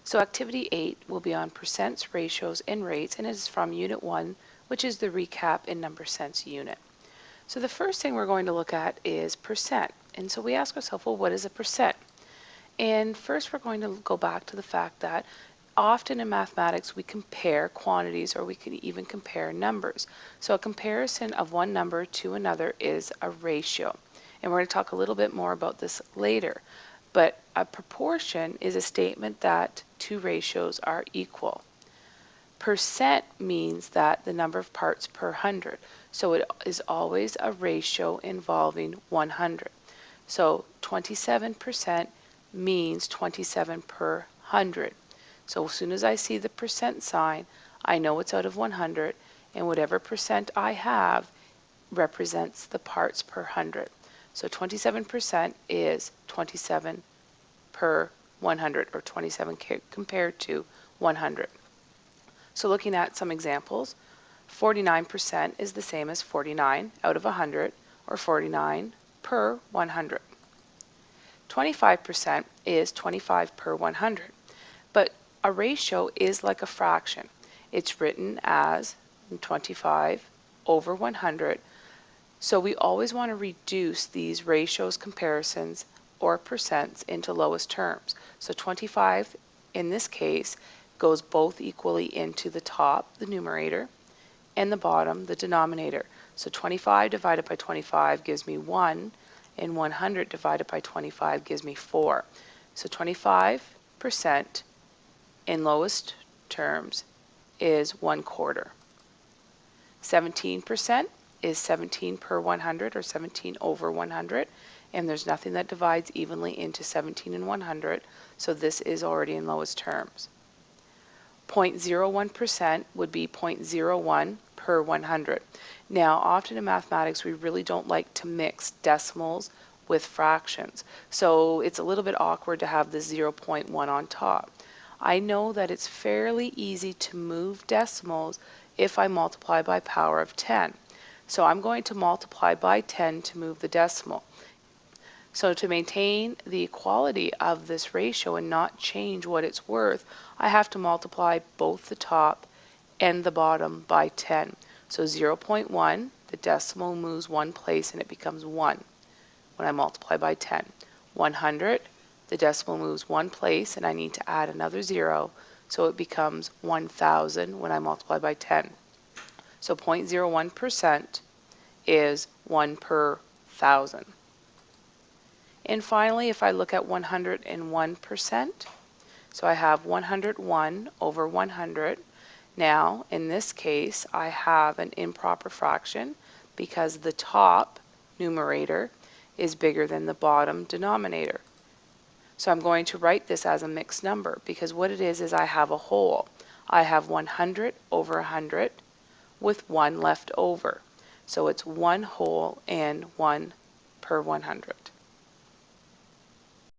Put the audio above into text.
So activity 8 will be on percents, ratios, and rates, and it is from Unit 1, which is the recap in number sense unit. So the first thing we're going to look at is percent. And so we ask ourselves, well, what is a percent? And first we're going to go back to the fact that often in mathematics we compare quantities, or we can even compare numbers. So a comparison of one number to another is a ratio. And we're going to talk a little bit more about this later. But a proportion is a statement that two ratios are equal. Percent means that the number of parts per hundred. So it is always a ratio involving 100. So 27% means 27 per 100. So as soon as I see the percent sign, I know it's out of 100, and whatever percent I have represents the parts per 100. So 27% is 27 per 100, or 27 compared to 100. So looking at some examples, 49% is the same as 49 out of 100, or 49 per 100. 25% is 25 per 100. But a ratio is like a fraction. It's written as 25 over 100. So we always want to reduce these ratios, comparisons, or percents into lowest terms. So 25 in this case goes both equally into the top, the numerator, and the bottom, the denominator. So 25 divided by 25 gives me 1, and 100 divided by 25 gives me 4. So 25% in lowest terms is 1/4. 17% is 17 per 100, or 17 over 100, and there's nothing that divides evenly into 17 and 100, so this is already in lowest terms. 0.01% would be 0.01 per 100. Now, often in mathematics, we really don't like to mix decimals with fractions, so it's a little bit awkward to have the 0.1 on top. I know that it's fairly easy to move decimals if I multiply by power of 10. So I'm going to multiply by 10 to move the decimal. So to maintain the equality of this ratio and not change what it's worth, I have to multiply both the top and the bottom by 10. So 0.1, the decimal moves one place and it becomes 1 when I multiply by 10. 100, the decimal moves one place and I need to add another 0, so it becomes 1,000 when I multiply by 10. So 0.01% is 1 per 1,000. And finally, if I look at 101%, so I have 101 over 100. Now, in this case, I have an improper fraction because the top numerator is bigger than the bottom denominator. So I'm going to write this as a mixed number, because what it is I have a whole. I have 100 over 100 with 1 left over. So it's 1 whole and 1 per 100.